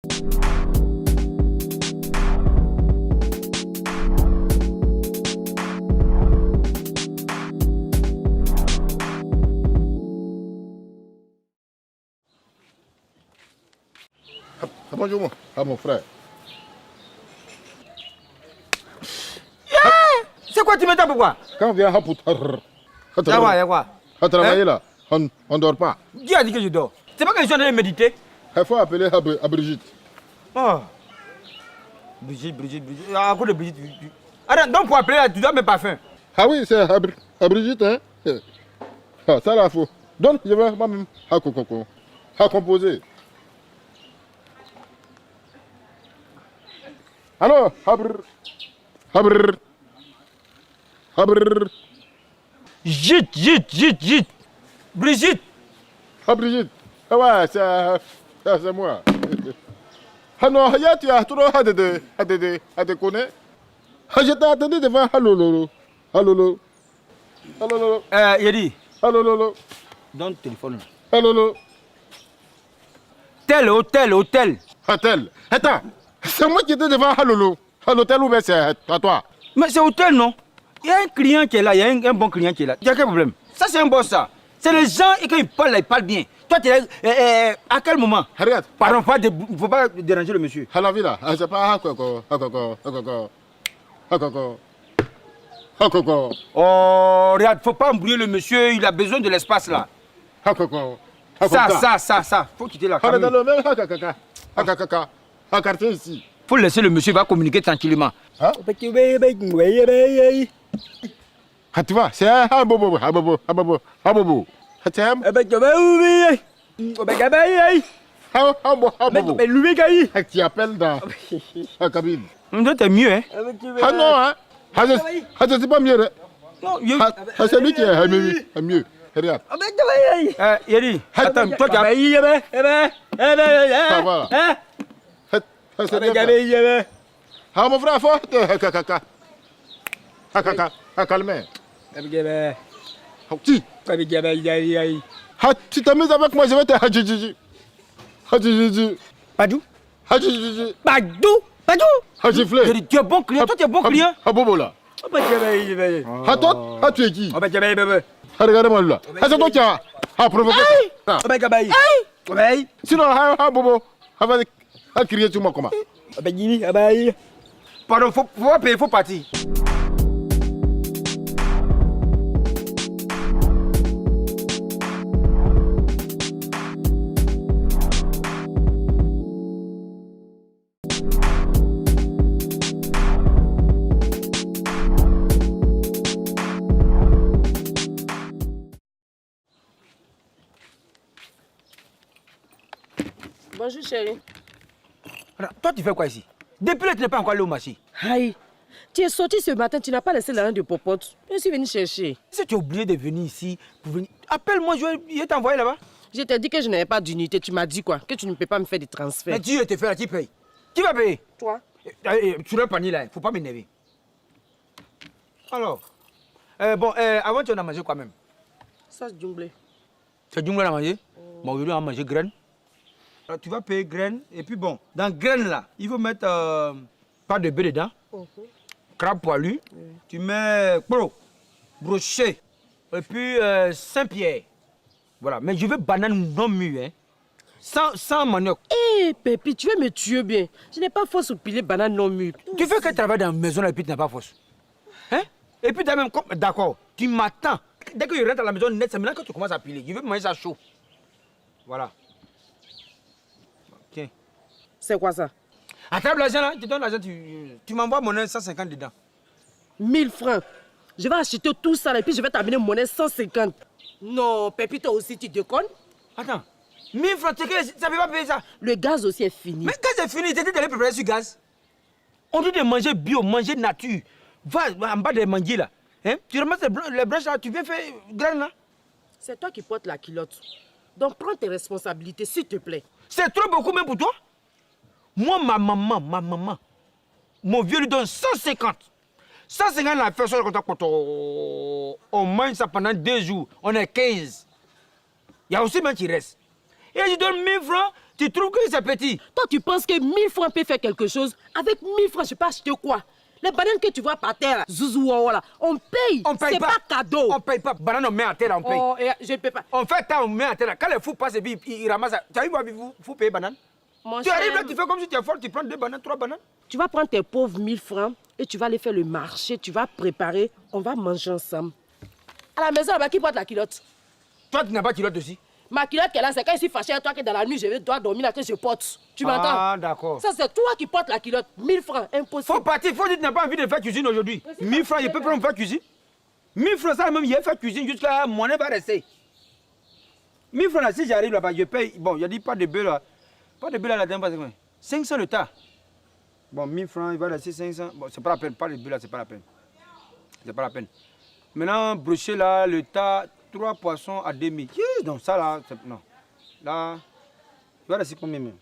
Bonjour, mon frère. C'est quoi tu m'entends pourquoi? Quand on vient à travailler là, on ne dort pas. Qui a dit que je dors? C'est pas que je suis en train de méditer. Il faut appeler à Brigitte. Oh. Brigitte. À cause de Brigitte. Attends, donc pour appeler là, tu dois mes parfums. Ah oui, c'est à Brigitte, hein? Ah, ça là, faut. Donc, je vais moi-même à composer. Alors, Habr. Gite. Brigitte. Ah, Brigitte. Ah ouais, c'est moi. Ah non, tu as trop à te connaître. Ah, je t'ai attendu devant Halolo. Yedi. Halolo. Donne le téléphone. Halolo. Tel hôtel. Hôtel. Attends, c'est moi qui étais devant Halolo. À l'hôtel ou bien c'est à toi? Mais c'est hôtel, non? Il y a un client qui est là, il y a un bon client qui est là. Il y a quel problème? Ça, c'est un boss, ça. C'est les gens, et quand ils parlent bien. Toi, tu es à quel moment? Regarde. Pardon, il ne faut pas déranger le monsieur. À la vie là, c'est pas Oh, regarde, faut pas embrouiller le monsieur, il a besoin de l'espace là. Ça, faut quitter la caméra. caméra. Dans le même quartier ici. Faut laisser le monsieur, il va communiquer tranquillement. Ah, tu vois, c'est un bobo. Tu appelles dans la cabine. T'es mieux, hein? Ah non, hein? C'est pas mieux. C'est lui qui est mieux. Regarde. Yeri, attends, toi tu as... Ça va. Ah, mon frère, faut calmer. Tu t'amuses avec moi, je vais te Hadjiji. Badou? Hadjiji. Badou? Hadjiflé. Yeri, tu es bon client, toi tu es bon client. Ah, Bobo là. Ah, toi? Ah, tu es qui? Ah, regarde-moi là. Ah, c'est toi qui as provoqué ça. Sinon, ah, Bobo, va crier sur moi comment? Pardon, faut pas payer, faut partir. Bonjour chérie. Alors, toi tu fais quoi ici? Depuis là tu n'es pas encore allé au marché. Aïe, tu es sorti ce matin, tu n'as pas laissé la reine de popote. Je suis venu chercher. Si tu as oublié de venir ici pour venir, appelle-moi, je vais t'envoyer là-bas. Je t'ai dit que je n'avais pas d'unité, tu m'as dit quoi? Que tu ne peux pas me faire des transferts. Mais tu te fais là, tu payes. Qui va payer? Toi. Tu le panier là, faut pas m'énerver. Alors, avant tu en as mangé quoi même? Sauce djunglé. C'est du on a mangé? Bon, aujourd'hui on a mangé graines. Alors, tu vas payer graines et puis bon, dans graines là, il faut mettre pas de bœuf dedans, crabe poilu, tu mets brochet et puis Saint-Pierre. Voilà, mais je veux banane non mûre, hein. Sans manioc. Hé, Pépi, tu veux me tuer bien. Je n'ai pas force au piler banane non mûre. Tu fais que travailler dans la maison là et puis tu n'as pas force. Hein? Et puis tu as même... D'accord, tu m'attends. Dès que je rentre à la maison net, c'est maintenant que tu commences à piler. Je veux manger ça chaud. Voilà. Tiens. C'est quoi ça? Attrape l'argent là, je te donne l'argent, tu m'envoies mon 150 dedans. 1000 francs. Je vais acheter tout ça et puis je vais t'amener monnaie 150. Non, Pépi, toi aussi, tu déconnes? Attends, 1000 francs, tu sais que ça ne peut pas payer ça. Le gaz aussi est fini. Mais quand c'est fini, j'ai dit d'aller préparer sur gaz. On dit de manger bio, manger nature. Va en bas des manguiers là. Hein? Tu ramasses les branches là, tu viens faire graines là. C'est toi qui portes la culotte. Donc prends tes responsabilités, s'il te plaît. C'est trop beaucoup même pour toi? Moi, ma maman, mon vieux lui donne 150. 150 la fait ça quand on mange ça pendant 2 jours. On est 15. Il y a aussi même qui reste. Et je donne 1000 francs, Tu trouves que c'est petit? Toi, tu penses que 1000 francs peut faire quelque chose? Avec 1000 francs, je peux acheter quoi? Les bananes que tu vois par terre, zouzou, voilà, on paye. On paye c'est pas cadeau. On paye pas. Banane, on met à terre, on paye. Oh, je ne peux pas. On fait ça, on met à terre. Quand les fous passent et puis ils ramassent. Tu arrives à vous payer banane? Mon Tu cher, arrives là, tu fais comme si tu es fort, tu prends 2 bananes, 3 bananes. tu vas prendre tes pauvres 1000 francs et tu vas aller faire le marché, tu vas préparer, on va manger ensemble. À la maison, là-bas, qui porte la culotte? Toi, tu n'as pas de culotte aussi. Ma culotte qu'elle a, c'est quand je suis fâché à toi que dans la nuit, je dois dormir là que je porte. Tu m'entends? Ah, d'accord. Ça, c'est toi qui portes la culotte. 1000 francs, impossible. Faut partir, faut dire que tu n'as pas envie de faire cuisine aujourd'hui. 1000 francs, je peux prendre faire cuisine. 1000 francs, ça même, il a fait cuisine jusqu'à mon nez va rester. 1000 francs là, si j'arrive là-bas, je paye. Bon, il y a dit pas de bœuf là. Pas de bœuf là, la dernière fois, c'est combien? 500 le tas. Bon, 1000 francs, il va rester 500. Bon, c'est pas la peine, pas le bœuf là, c'est pas la peine. C'est pas la peine. Maintenant, brocher là, le tas, 3 poissons à 2000. Donc ça là, non. Là, il va rester combien même?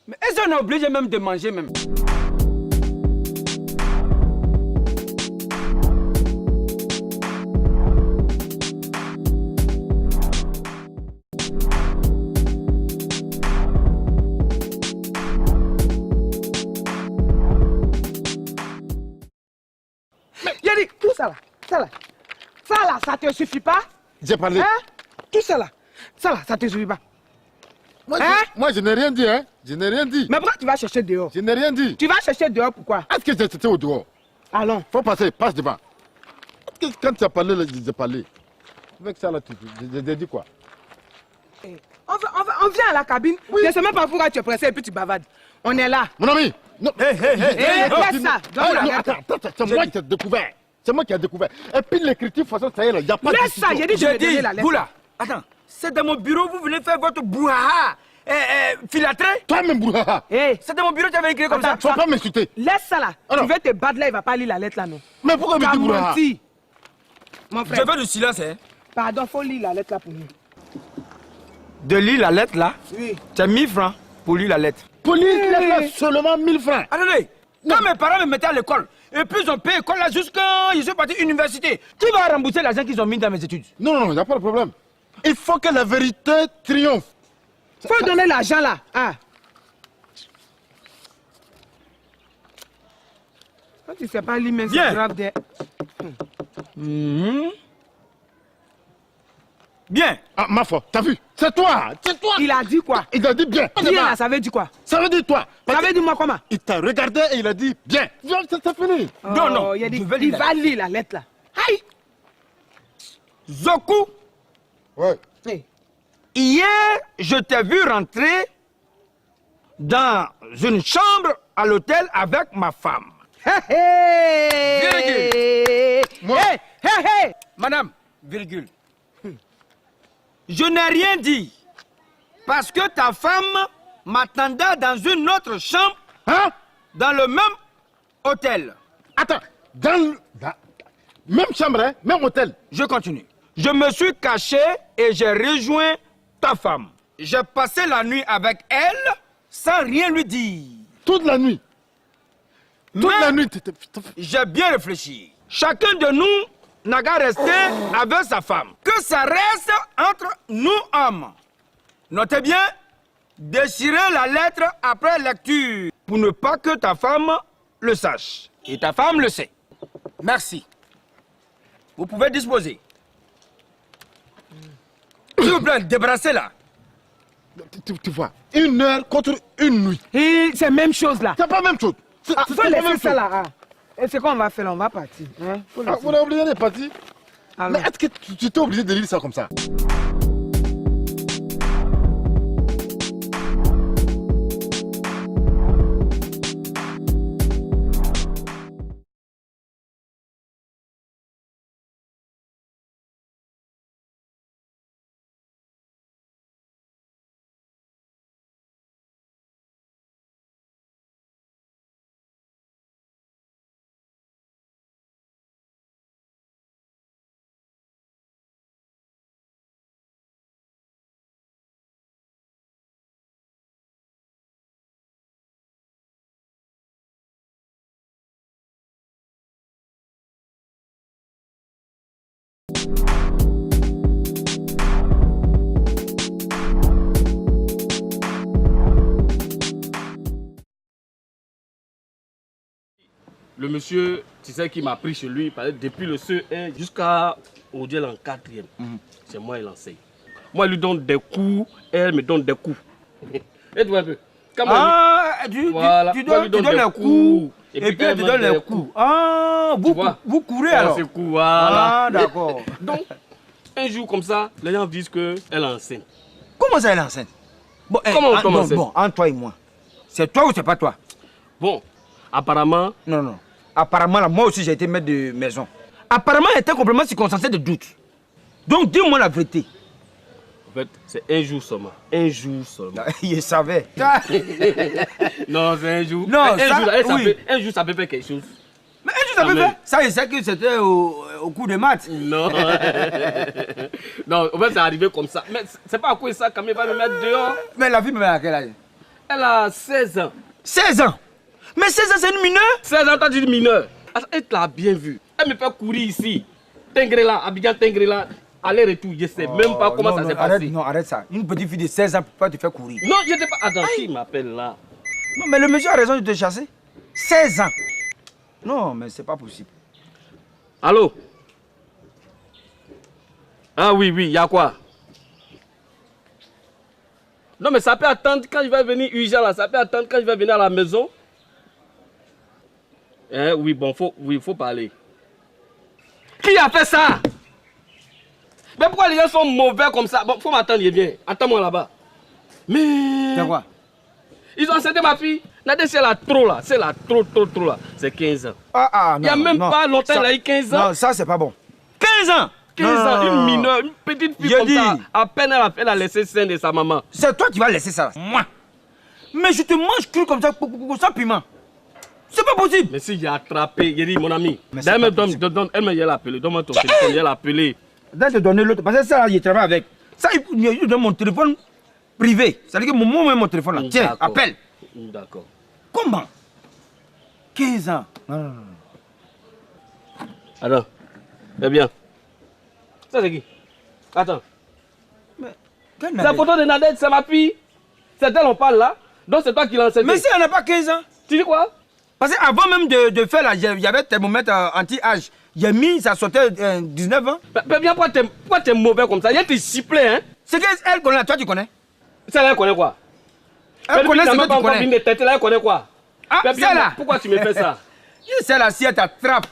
Mais est-ce qu'on est obligé même de manger même? Yannick, tout ça là, ça te suffit pas? J'ai parlé. Hein? Tout ça là, ça te suffit pas? Moi, Hein? moi, je n'ai rien dit, hein. Je n'ai rien dit. Mais pourquoi tu vas chercher dehors? Je n'ai rien dit. Tu vas chercher dehors pourquoi? Est-ce que j'étais au dehors? Allons. Faut passer, passe devant. Quand tu as parlé, là, j'ai parlé. Avec ça, là, j'ai dit quoi? On vient à la cabine. Oui. Je ne sais même pas pourquoi tu es pressé et puis tu bavardes. On est là. Mon ami! Non. Laisse ça. Non, attends, c'est moi qui ai découvert. C'est moi qui ai découvert. Et puis l'écriture, de toute façon, ça y est, il n'y a pas de Laisse ça, j'ai dit, je vais donner la lettre. Vous là, attends, c'est dans mon bureau, vous venez faire votre brouhaha filatré? Toi-même, Brouhaha. Hey, C'est dans mon bureau que tu avais écrit comme ça. Tu ne vas pas m'insulter. laisse ça là. Alors. Tu veux te battre là, il va pas lire la lettre là, non? Mais pourquoi Tu me as dis Brouhaha? menti. Mon Je frère, veux du silence, hein. pardon, faut lire la lettre là pour nous. De lire la lettre là, Oui. tu as 1000 francs pour lire la lettre. Police, laisse seulement 1000 francs. Attendez, quand mes parents me mettaient à l'école, et puis ils ont payé l'école là jusqu'à je suis parti à l'université, qui va rembourser l'argent qu'ils ont mis dans mes études? Non, non, il n'y a pas de problème. Il faut que la vérité triomphe. Faut donner l'argent là. Ah. Quand tu sais pas lire, mais Viens. c'est grave de... Bien. Ah, ma foi, t'as vu? C'est toi, c'est toi. Il a dit quoi? Il a dit bien. Bien là, ça veut dire quoi? Ça veut dire toi. Ça veut dire moi comment? Il t'a regardé et il a dit bien. Viens, c'est fini. Non, non, il a dit, je vais il lire va lire la lettre là. Aïe! Zoku, Ouais. Hey. hier, je t'ai vu rentrer dans une chambre à l'hôtel avec ma femme. Hey! Moi- Hey! Hey! Hey! Madame, virgule. Je n'ai rien dit. Parce que ta femme m'attendait dans une autre chambre, Hein? dans le même hôtel. Attends, dans même chambre, hein? Même hôtel. Je continue. Je me suis caché et j'ai rejoint ta femme. J'ai passé la nuit avec elle sans rien lui dire. Toute la nuit. Toute Mais la nuit. j'ai bien réfléchi. Chacun de nous n'a qu'à rester avec sa femme. Que ça reste entre nous hommes. Notez bien, déchirez la lettre après lecture pour ne pas que ta femme le sache. Et ta femme le sait. Merci. Vous pouvez disposer. S'il vous plaît, débrassez-la. Tu vois, 1 heure contre 1 nuit. Et c'est la même chose là. C'est pas la même chose. C'est Ah, c'est faut pas la laisser même ça chose. là. Ah. Et c'est quoi on va faire là? On va partir. Hein? Faut Ah, laisser. vous avez oublié les parties. Alors. Mais est-ce que tu t'es obligé de lire ça comme ça? Le monsieur, tu sais qui m'a pris chez lui, depuis le CE1 jusqu'à aujourd'hui en 4e. C'est moi qui l'enseigne. Moi, je lui donne des coups, elle me donne des coups. Et tu vois un peu. Tu donnes les coups. Et puis elle te donne les coups. Ah, vous courez alors. C'est cool, voilà. Ah, d'accord. Donc, un jour comme ça, les gens disent qu'elle est enceinte. Comment ça, elle est enceinte? Bon, bon, entre toi et moi. C'est toi ou c'est pas toi? Bon, apparemment... Non. Apparemment, là, moi aussi, j'ai été maître de maison. Apparemment, elle était complètement circonstanciée de doute. Donc, dis-moi la vérité. En fait, c'est un jour seulement. Un jour seulement. Il savait. Non, c'est un jour. Non, un jour, ça peut faire quelque chose. Mais un jour, ça peut faire? Ça, il sait que c'était au cours de maths. Non. Non, en fait, c'est arrivé comme ça. Mais c'est pas à quoi ça, quand même, va me mettre dehors. Mais la fille me met à quel âge? Elle a 16 ans. 16 ans? Mais 16 ans, c'est une mineure? 16 ans, t'as dit mineure. Elle l'a bien vu. Elle me fait courir ici. Tengrela, Abidjan Tengrela. Aller-retour, je sais même pas comment ça s'est passé. Non, arrête ça. Une petite fille de 16 ans peut pas te faire courir. Non, je n'étais pas. Attends, qui m'appelle là? Non, mais le monsieur a raison de te chasser. 16 ans. Non, mais c'est pas possible. Allô? Ah oui, il y a quoi? Non, mais ça peut attendre quand je vais venir, urgent là, ça peut attendre quand je vais venir à la maison. Oui, bon, faut parler. Qui a fait ça? Mais pourquoi les gens sont mauvais comme ça? Bon, faut m'attendre, il vient. Attends-moi là-bas. Mais... C'est quoi? Ils ont enceinté ma fille. Nadé, c'est la trop là. C'est la trop là. C'est 15 ans. Non. Il n'y a même pas longtemps, elle a eu 15 ans. Non, ça, c'est pas bon. 15 ans? 15 ans, une mineure, une petite fille comme ça. À peine elle a laissé sein de sa maman. C'est toi qui vas laisser ça. Moi. Mais je te mange cru comme ça, sans piment. C'est pas possible. Mais si j'ai attrapé, j'ai dit mon ami. Elle m'a appelé. Donne-moi ton téléphone, elle a appelé. Là, je te donner l'autre. Parce que ça, il travaille avec. Ça, il donne mon téléphone privé. C'est-à-dire que mon téléphone là. Tiens, appelle. D'accord. Comment? 15 ans. Non. Attends. Eh bien. Ça, c'est qui? Attends. C'est la photo de Nadette, c'est ma fille. C'est d'elle on parle là. Donc c'est toi qui l'as enseigné. Mais si elle n'a pas 15 ans. Tu dis quoi? Parce qu'avant même de faire là, il y avait thermomètre anti-âge. Il a mis, ça sortait 19 ans. Mais bien, pourquoi t'es mauvais comme ça? Il y a tes sifflets, hein? C'est qu'elle connaît, toi tu connais? Celle-là, elle connaît quoi? Elle connaît ce que tu connais. Elle connaît quoi? Ah, celle-là. Pourquoi tu me fais ça? Celle-là, si elle t'attrape,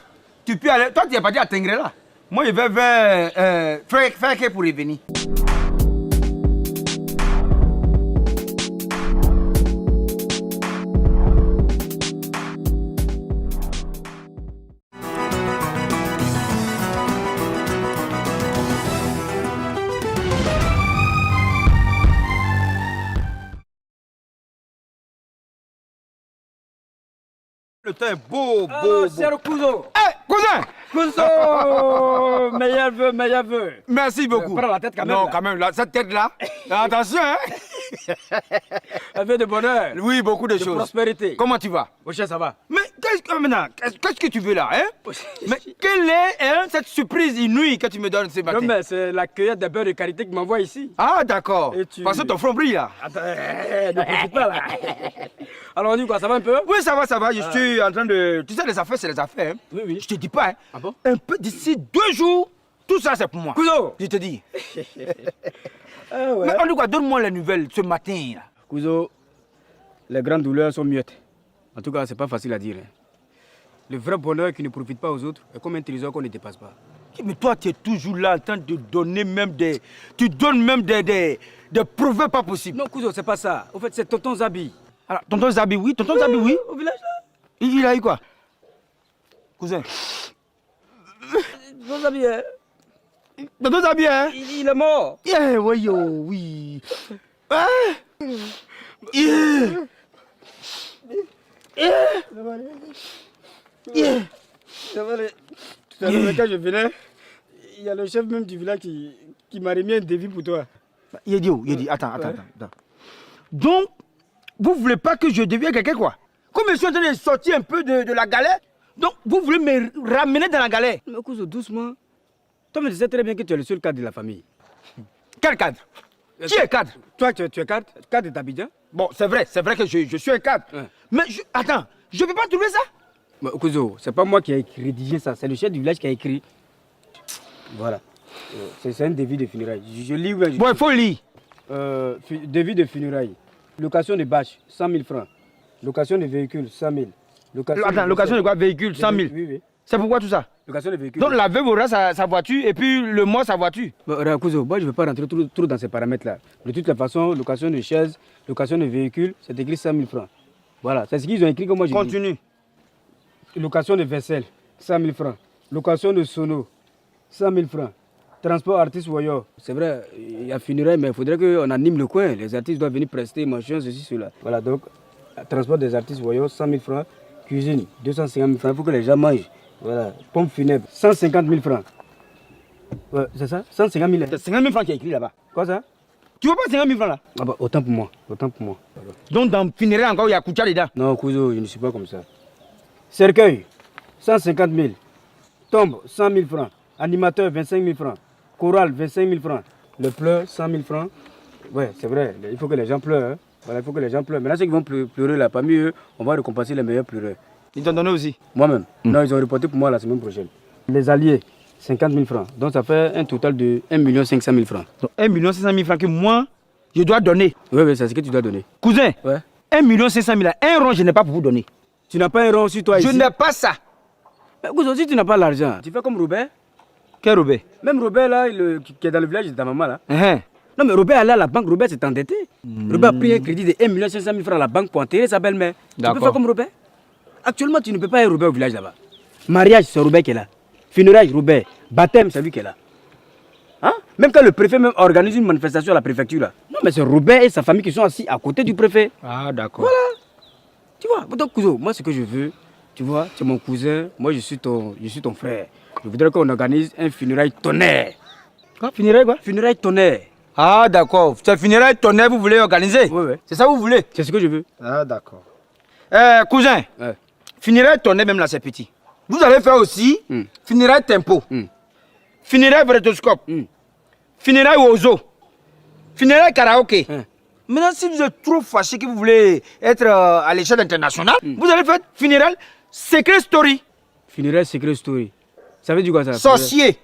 tu peux aller. Toi, tu n'es pas dit à Tengrela. Moi, je vais vers faire pour y venir. Le temps est beau. Cher cousin. Cousin! Cousin! Meilleur vœu. Merci beaucoup. Prends la tête quand même. Non, là. quand même, là, cette tête-là. Attention, hein? Un vœu de bonheur. Oui, beaucoup de choses. De prospérité. Comment tu vas? Mon cher, ça va. Mais qu'est-ce que tu veux là, hein? Mais quelle est cette surprise inouïe que tu me donnes ce matin? Non, mais c'est la cueillette de beurre de karité qui m'envoie ici. Ah, d'accord. Et tu- Parce que ton front brille là. Attends, ne profite pas là. Alors on dit quoi, ça va un peu? Oui, ça va, ça va. Je suis en train de... Tu sais, les affaires, c'est les affaires. Hein? Oui. Je te dis pas, hein? Ah bon? Un peu d'ici 2 jours, tout ça, c'est pour moi. Cousin! Je te dis. Ah ouais. Mais on dit quoi? Donne-moi les nouvelles ce matin là. Cousin, les grandes douleurs sont muettes. En tout cas, c'est pas facile à dire. Hein. Le vrai bonheur qui ne profite pas aux autres est comme un trésor qu'on ne dépasse pas. Mais toi, tu es toujours là en train de donner même des... Tu donnes même des proverbes pas possibles. Non, cousin, c'est pas ça. Au fait, c'est tonton Zabi. Alors, tonton Zabi, oui. Tonton Zabi, oui. Au village là. Il a eu quoi? Cousin. Tonton Zabi, hein? Tonton Zabi, hein? Il est mort. Yeah, oui, oh, oui. Ah. Yeah. Yeah. Tout à l'heure, quand je venais, il y a le chef même du village qui m'a remis un devis pour toi. Il a dit où? Il a dit, attends. Donc, vous voulez pas que je devienne quelqu'un quoi? Comme je suis en train de sortir un peu de la galère, donc vous voulez me ramener dans la galère? Mais cousin, doucement. Toi, tu sais très bien que tu es le seul cadre de la famille. Quel cadre? Qui est cadre? Toi, tu es cadre d'Abidjan. Bon, c'est vrai que je suis un cadre. Ouais. Mais attends, je ne peux pas trouver ça? Kuzo, c'est pas moi qui ai rédigé ça, c'est le chef du village qui a écrit. Voilà. C'est un devis de funérailles. Je lis. Ouais, Bon, il faut lire. Devis de funérailles. Location de bâche, 100 000 francs. Location de véhicule, 100 000. Attends, location de quoi? Véhicule, 100 000. Oui. C'est pourquoi tout ça? Location de véhicule. Donc la veuve aura sa voiture et puis le mois sa voiture. Bon, Kuzo, moi je ne vais pas rentrer trop dans ces paramètres-là. De toute façon, location de chaise, location de véhicule, c'est écrit 100 000 francs. Voilà, c'est ce qu'ils ont écrit que moi j'ai dit. Continue. Location de vaisselle, 100 000 francs. Location de sono, 100 000 francs. Transport artiste voyeur. C'est vrai, il y a funérailles, mais il faudrait qu'on anime le coin. Les artistes doivent venir prester, machin, ceci, cela. Voilà, donc, transport des artistes voyeurs, 100 000 francs. Cuisine, 250 000 francs. Il faut que les gens mangent. Voilà, pompe funèbre, 150 000 francs. Ouais, c'est ça? 150 000. C'est 50 000 francs qui est écrit là-bas. Quoi ça? Tu veux pas 50 000 francs là? Ah bah, autant pour moi, autant pour moi. Voilà. Donc dans funérailles encore, il y a Koucha dedans. Non, Kuzo, je ne suis pas comme ça. Cercueil, 150 000. Tombe, 100 000 francs. Animateur, 25 000 francs. Chorale, 25 000 francs. Le pleur, 100 000 francs. Ouais, c'est vrai, il faut que les gens pleurent. Hein. Voilà, il faut que les gens pleurent. Maintenant, ceux qui vont pleurer là, parmi eux, on va récompenser les meilleurs pleureurs. Ils t'ont donné aussi? Moi-même. Non, ils ont reporté pour moi la semaine prochaine. Les alliés, 50 000 francs. Donc ça fait un total de 1 500 000 francs. Donc 1 500 000 francs que moi, je dois donner. Oui, c'est ce que tu dois donner. Cousin, Ouais. 1 500 000 là, un rond, je n'ai pas pour vous donner. Tu n'as pas un rond sur toi Je ici? n'ai pas ça. Mais Kuzo, si tu n'as pas l'argent, tu fais comme Robert. Quel Robert? Même Robert là, qui est dans le village de ta maman là. Uh-huh. Non mais Robert allait à la banque, Robert s'est endetté. Robert a pris un crédit de 1 500 000 francs à la banque pour enterrer sa belle-mère. Tu peux faire comme Robert? Actuellement, tu ne peux pas aller Robert au village là-bas. Mariage, c'est Robert qui est là. Funérailles, Robert. Baptême, c'est lui qui est là. Hein? Même quand le préfet même organise une manifestation à la préfecture là. Non mais c'est Robert et sa famille qui sont assis à côté du préfet. Ah d'accord. Voilà. Tu vois, donc Kuzo, moi ce que je veux, tu vois, tu es mon cousin, moi je suis ton frère. Je voudrais qu'on organise un funérail tonnerre. Quoi? Funérailles quoi? Funérail tonnerre. Ah d'accord. C'est funérailles tonnerre vous voulez organiser? Oui. C'est ça que vous voulez? C'est ce que je veux. Ah d'accord. Cousin, Ouais. funérailles tonnerre même là c'est petit. Vous allez faire aussi funérailles tempo, funérailles brétoscope, funérailles oiseau, funérailles karaoké. Maintenant si vous êtes trop fâché que vous voulez être à l'échelle internationale, vous allez faire funérailles secret story. Funérailles secret story. Ça veut dire quoi ça? Sorcier.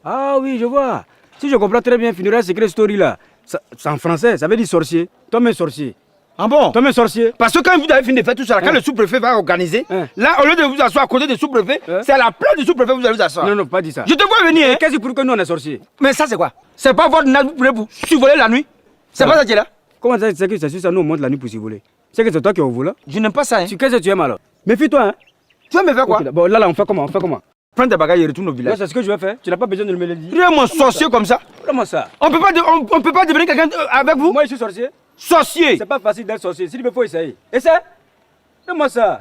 Ah oui, je vois. Si je comprends très bien, funérailles secret story là, c'est en français, ça veut dire sorcier. Toi-même sorcier. Ah bon? Toi-même sorcier. Parce que quand vous avez fini de faire tout ça, quand le sous-préfet va organiser, là, au lieu de vous asseoir à côté du sous-préfet, c'est à la place du sous-préfet que vous allez vous asseoir. Non, pas dit ça. Je te vois venir, hein? Qu'est-ce qui prouve que nous on est sorciers? Mais ça, c'est quoi? C'est pas votre nappe, vous voulez vous survoler la nuit? C'est pas ça qui est là? Comment ça, c'est que c'est sûr, ça nous on monte la nuit pour s'y voler? C'est que c'est toi qui es au volant? Je n'aime pas ça, hein? Qu'est-ce que tu aimes alors? Méfie-toi, hein? Tu vas me faire quoi? Okay, bon, là, on fait comment? Prends tes bagages et retourne au Là, village. c'est ce que je vais faire. Tu n'as pas besoin de me le dire. Rien, mon sorcier comme ça. Comment ça? On peut pas devenir quelqu'un avec vous? Moi, je suis sorcier. Sorcier! C'est pas facile d'être sorcier. S'il me faut essayer. Essaie! Donne-moi ça!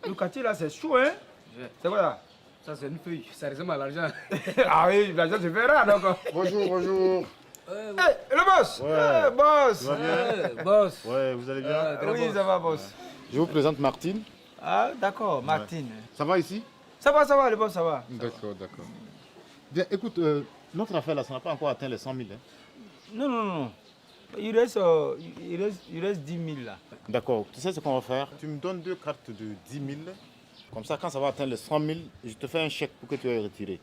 Le quartier là, c'est chaud, hein? C'est quoi là? Ça, c'est une feuille. Ça ressemble à l'argent. Ah oui, l'argent se verra donc. Bonjour. Hey, le boss! Ouais. Hey, boss! Ça va bien? Boss. Ouais, vous allez bien? Oui, ça va, boss. Je vous présente Martine. Ah, d'accord, Martine. Ça va ici? Ça va, le boss, ça va. D'accord. Bien, écoute, notre affaire là, ça n'a pas encore atteint les 100 000. Hein? Non. Il reste 10 000 là. D'accord, tu sais ce qu'on va faire? Tu me donnes 2 cartes de 10 000. Comme ça, quand ça va atteindre les 100 000, je te fais un chèque pour que tu ailles retirer.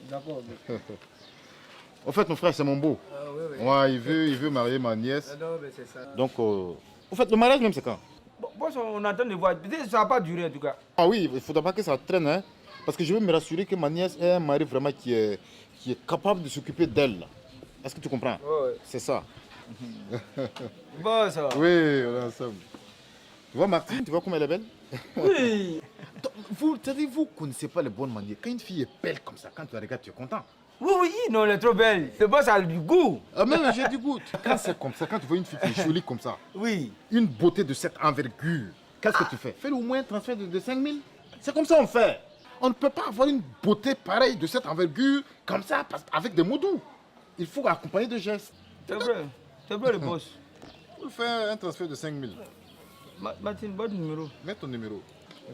D'accord. En fait, mon frère, c'est mon beau. Oui. Ouais, il veut marier ma nièce. Non, mais c'est ça. Donc, en fait, le mariage même, c'est quand? Boss, on attend de voir. Peut-être que ça va pas durer en tout cas. Ah oui, il ne faudra pas que ça traîne, hein, parce que je veux me rassurer que ma nièce ait un mari vraiment qui est capable de s'occuper d'elle. Est-ce que tu comprends? Ouais. C'est ça. Boss. Oui, on est ensemble. Tu vois Martine, tu vois comme elle est belle? Oui. Vous ne connaissez pas les bonnes manières. Quand une fille est belle comme ça, quand tu la regardes, tu es content. Oui, non, elle est trop belle. Le boss a du goût. Ah, même j'ai du goût. Quand c'est comme ça, quand tu vois une fille qui est jolie comme ça, Oui. une beauté de cette envergure, qu'est-ce que tu fais? Fais-le au moins un transfert de 5 000. C'est comme ça on fait. On ne peut pas avoir une beauté pareille de cette envergure comme ça avec des mots doux. il faut accompagner de gestes. C'est vrai le boss. Il faut faire un transfert de 5 000. Martine, bon numéro. Mets ton numéro.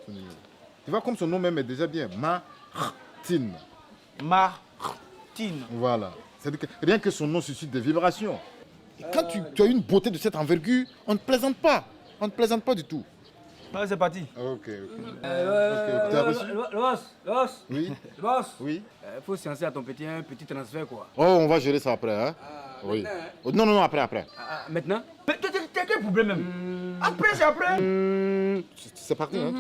Tu vois, comme son nom même est déjà bien. Martine. Martine. Voilà. C'est-à-dire que rien que son nom suscite des vibrations. Et quand tu as une beauté de cette envergure, on ne plaisante pas. On ne plaisante pas du tout. Ah, c'est parti. Ok. Tu as reçu? Le boss. Oui. Le boss. Oui. Faut séancer à ton petit un petit transfert quoi. Oh, on va gérer ça après. Hein? Oui. Oh, non, après. Maintenant? Mais t'as quel problème même? Après, c'est après. C'est parti. Hein,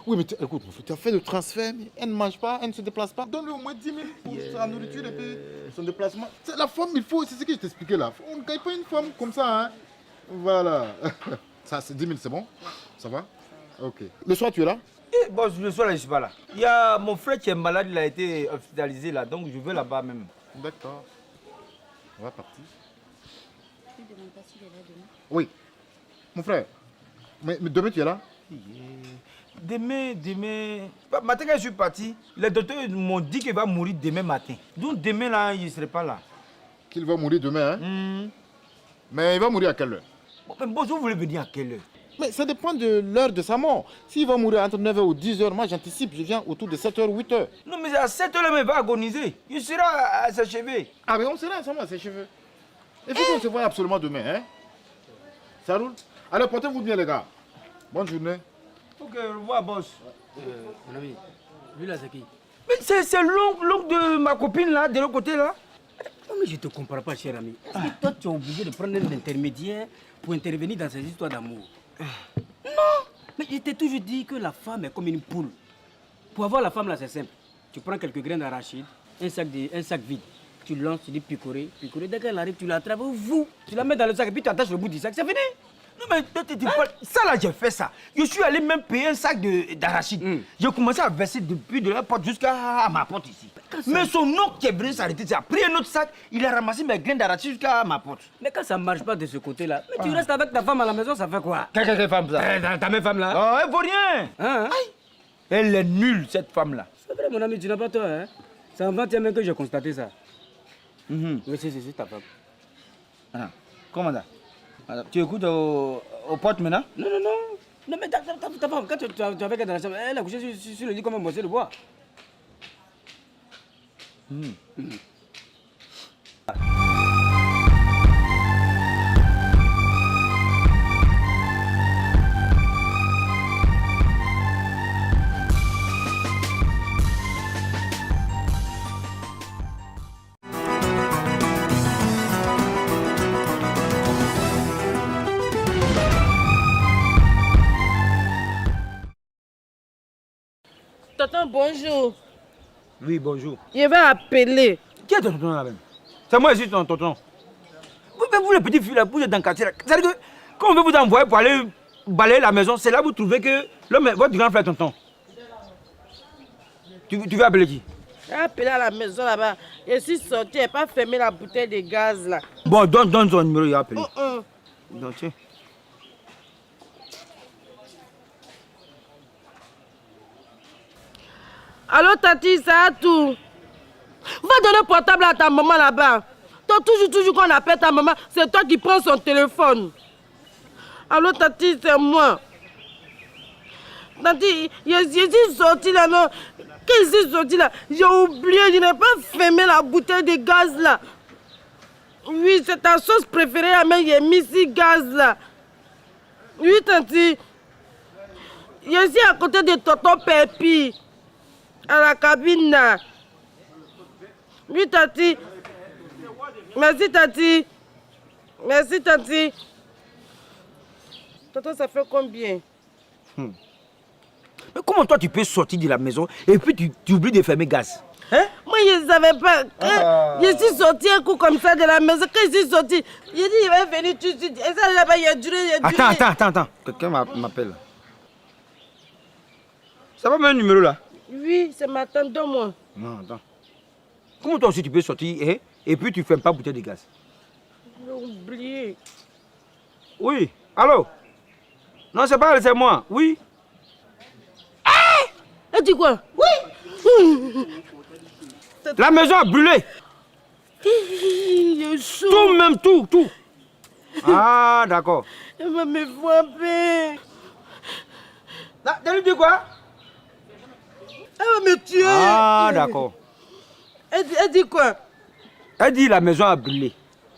oui, mais écoute, tu as fait le transfert, mais elle ne mange pas, elle ne se déplace pas. Donne-lui au moins 10 000 pour sa nourriture et puis son déplacement. C'est la femme, il faut, c'est ce que je t'expliquais là. On ne gagne pas une femme comme ça. Hein? Voilà. Ça, c'est 10 000, c'est bon? Ça va? Ok. Le soir, tu es là? Eh, boss, le soir, là, je ne suis pas là. Il y a mon frère qui est malade, il a été hospitalisé là, donc je vais là-bas même. D'accord. On va partir. Tu ne demandes pas s'il est là demain? Oui. Mon frère, mais demain, tu es là? Demain. Matin, quand je suis parti, les docteurs m'ont dit qu'il va mourir demain matin. Donc demain, là, il ne serait pas là. Qu'il va mourir demain, hein? Mais il va mourir à quelle heure? Mais bon, vous voulez venir à quelle heure? Mais ça dépend de l'heure de sa mort. S'il va mourir entre 9h ou 10h, moi j'anticipe, je viens autour de 7h, 8h. Non, mais à 7h, là, il va agoniser. Il sera à ses cheveux. Ah, mais on sera ensemble à ses cheveux. Il faut qu'on se voie absolument demain, hein? Ça roule? Allez, portez-vous bien, les gars. Bonne journée. Ok, au revoir, boss. Mon ami, lui là c'est qui? Mais c'est l'oncle de ma copine là, de l'autre côté là. Non mais je te comprends pas cher ami. Est-ce que toi tu es obligé de prendre un intermédiaire pour intervenir dans ces histoires d'amour? Non. Mais je t'ai toujours dit que la femme est comme une poule. Pour avoir la femme là c'est simple. Tu prends quelques graines d'arachide, un sac vide. Tu lances, tu dis picorer. Dès qu'elle arrive, tu l'attrapes, tu la mets dans le sac et puis tu attaches le bout du sac, c'est fini. Non mais ça là j'ai fait ça. Je suis allé même payer un sac d'arachide. J'ai commencé à verser depuis de la porte jusqu'à ma porte ici. Mais son oncle qui est venu s'arrêter, il a pris un autre sac, il a ramassé mes graines d'arachide jusqu'à ma porte. Mais quand ça ne marche pas de ce côté-là, mais tu restes avec ta femme à la maison, ça fait quoi? Quelle femme ça? Ta même femme là? Oh, elle vaut rien. Hein? Elle est nulle cette femme là. C'est vrai mon ami, tu n'as pas tort. Hein? C'est en 20e même que j'ai constaté ça. Oui, c'est ta femme. Ah, comment ça? Alors, tu écoutes aux portes maintenant? Non, mais ta femme, quand tu as avec elle dans la chambre, elle a couché sur le lit comme un morceau de bois. Tonton, bonjour. Oui, bonjour. Je vais appeler. Qui est ton tonton là-même? C'est moi ici ton tonton. Vous les petites filles là, vous êtes dans le quartier là. C'est-à-dire que quand on veut vous envoyer pour aller balayer la maison, c'est là que vous trouvez que votre grand frère tonton. Tu veux appeler qui? J'ai appelé à la maison là-bas. Je suis sorti, je n'ai pas fermé la bouteille de gaz là. Bon, donne son numéro, il a appelé. Donc, tiens. Allô Tati, c'est à tout. Va donner le portable à ta maman là-bas. Toi, toujours qu'on appelle ta maman, c'est toi qui prends son téléphone. Allô Tati, c'est moi. Tati, je suis sorti là, non. Quand je suis sorti là, j'ai oublié, je n'ai pas fermé la bouteille de gaz là. Oui, c'est ta sauce préférée, mais j'ai mis ici gaz là. Oui, Tati. Je suis à côté de Tonton Pépi. À la cabine là. Oui, Tati. Merci, Tati. Merci, Tati. Tonton, ça fait combien? Mais comment toi tu peux sortir de la maison et puis tu oublies de fermer gaz? Hein? Moi, je ne savais pas. Je suis sorti un coup comme ça de la maison. Quand je suis sorti, j'ai dit il va venir tout de suite. Et ça là-bas, il a duré. Attends. Quelqu'un m'appelle. Ça va mettre un numéro là? Oui, c'est ma tante, donne-moi. Non, attends. Comment toi aussi tu peux sortir et puis tu ne fermes pas bouteille de gaz? J'ai oublié. Oui. Allô? Non, c'est pas elle, c'est moi. Oui. Elle dit quoi? Oui. La maison a brûlé. j'ai chaud. Tout même, tout. Ah, d'accord. Elle va me frapper. T'as lui dit quoi? Elle va me tuer. Ah, d'accord. Elle dit quoi? Elle dit la maison a brûlé.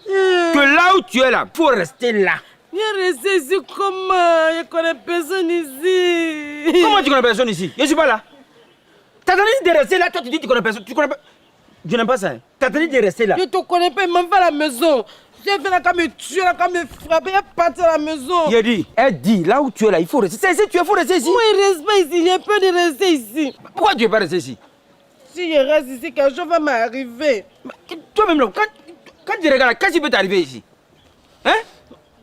Que là où tu es là, faut rester là. Viens rester ici comment? Je connais personne ici. Comment tu connais personne ici? Je suis pas là. T'as tenu de rester là, toi tu dis que tu connais personne. Tu connais pas. Je n'aime pas ça. Hein. T'as tenu de rester là. Je te connais pas, il m'en va à la maison. Si elle vient là, qu'à me tuer, là, qu'à me frapper, elle part à la maison. Elle dit, là où tu es là, il faut rester. C'est ici, il faut rester ici. Moi, il reste pas ici, j'ai peur de rester ici. Pourquoi tu ne veux pas rester ici? Si je reste ici, quelque chose va m'arriver. Toi-même, quand tu regardes, qu'est-ce qui peut t'arriver ici? Hein?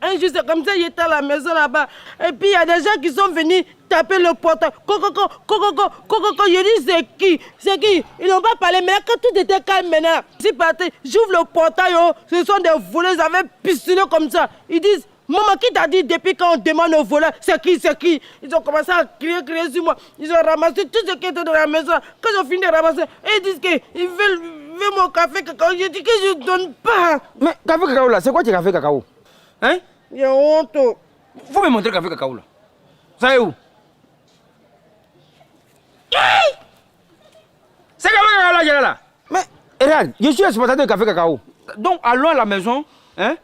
Un jour, c'est comme ça, j'étais à la maison là-bas. Et puis, il y a des gens qui sont venus taper le portail. Coco. Je dis, c'est qui? C'est qui? Ils n'ont pas parlé, mais quand tout était calme maintenant, je suis parti, j'ouvre le portail, oh, ce sont des voleurs, ils avaient pistonné comme ça. Ils disent, maman, qui t'a dit depuis quand on demande aux voleurs, c'est qui? Ils ont commencé à crier sur moi. Ils ont ramassé tout ce qui était dans la maison. Quand ils ont fini de ramasser, ils disent qu'ils veulent mon café cacao. Je dis que je ne donne pas. Mais café cacao là, c'est quoi ton café cacao? Hein? Il y a honte. Faut me montrer le café cacao là. Ça est où? C'est café cacao là, j'ai là. Mais regarde, je suis responsable de café cacao. Donc allons à la maison. Hein?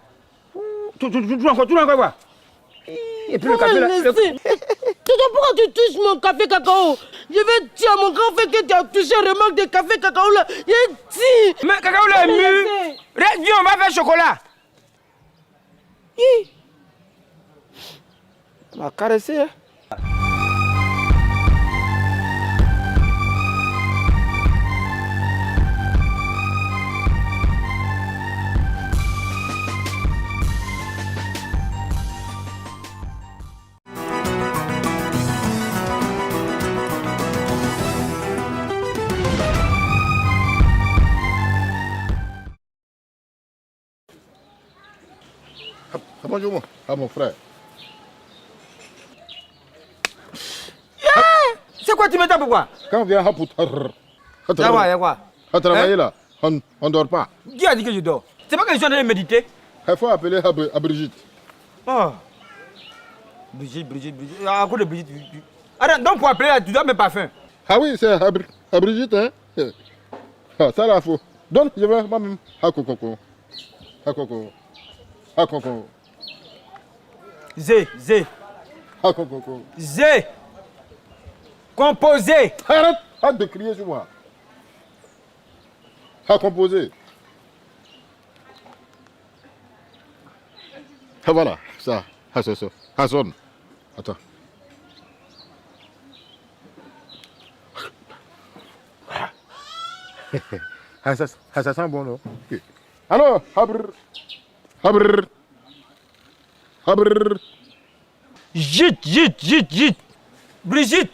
Tout encore quoi? Et puis le café là. Pourquoi tu touches mon café cacao? Je vais dire à mon grand frère que tu as touché le manque de café cacao là. Je dis. Mais cacao là est mûr. Viens, on va faire chocolat. On va caresser. Hein? Bonjour, mon frère. C'est quoi tu me tapes pourquoi? Quand on vient à travailler là, on ne dort pas. Qui a dit que je dors? C'est pas que je suis en train de méditer. Il faut appeler à Brigitte. Oh. Brigitte. À cause de Brigitte. Attends, donc pour appeler là, tu dois mes parfums. Ah oui, c'est à Brigitte, hein? Ah, ça là, faut. Donc, je vais moi-même. À coco. Zé. À coco. Zé. Composé. Arrête de crier sur moi. À composer. Ah, voilà, ça sonne. Attends. Ça sent bon, non? Okay. Alors, Habr. Jit. Brigitte.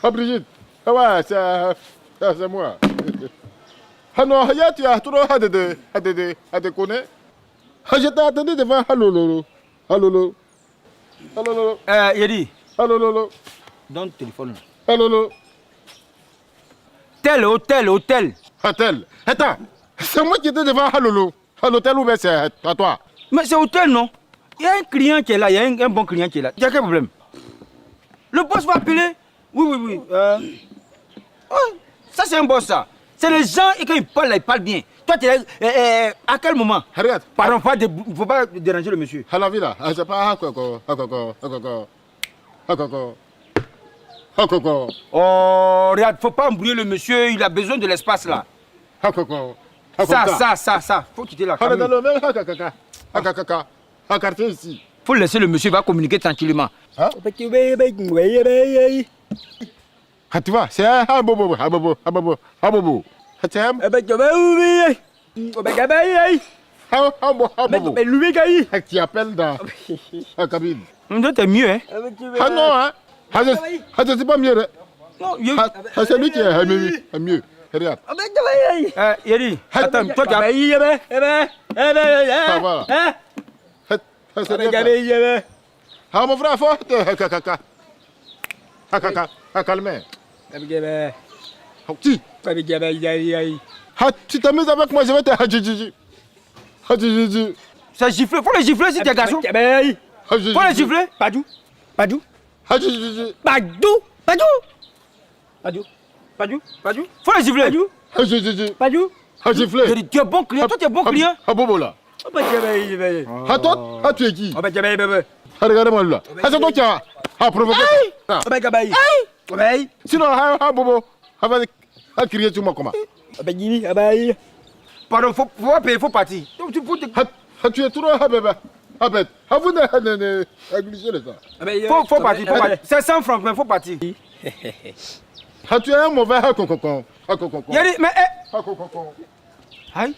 Ah, Brigitte. Ah ouais, c'est moi. Ah non, tu as trop à te connaître. Ah, je t'ai attendu devant. Allô. Yedi. Allô. Donne le téléphone. Allô. Tel hôtel. Hôtel. Attends, c'est moi qui étais devant à l'hôtel ou bien c'est à toi? Mais c'est hôtel, non? Il y a un client qui est là, il y a un bon client qui est là. Il y a quel problème? Le boss va appeler? Oui. Ça, c'est un boss, ça. C'est les gens, et quand ils parlent bien. Toi, tu es à quel moment? Regarde. Pardon, il ne faut pas déranger le monsieur. À la vie là, c'est pas coco. Oh, regarde, il ne faut pas embrouiller le monsieur, il a besoin de l'espace là. Ça, faut quitter la caméra. caméra. Dans le même quartier ici. Faut laisser le monsieur, il va communiquer tranquillement. Ah, tu vois, c'est un bobo. C'est un qui appelle dans la cabine. T'es mieux, hein? Ah non, hein? C'est pas mieux. C'est lui qui est mieux. Regarde. Yeri, attends, toi tu as... Ça va. Ah, mon frère, faut calmer. Tu t'amuses avec moi, je vais te... C'est gifler. Faut les gifler si tu es garçon. Faut les gifler. Badou. Badou. Badou. Badou. Badou. Badou. Badou. Faut les gifler. Badou. Badou. Tu es bon client. Toi, tu es bon client. Ah bon, là. Ah, toi, ah, tu es qui? Regarde-moi là. Ah, c'est toi qui as provoqué. Sinon, ah, Bobo, ah, crier sur moi comment? Pardon, faut payer, faut partir. Ah, tu es trop, ah, bébé. Ah, bête. Ah, vous n'avez pas glissé les ça. Faut partir, faut partir. C'est 100 francs, mais faut partir. Ah, tu es un mauvais ah, concon. Ah, concon. Yari, mais. Ah, concon. Aïe.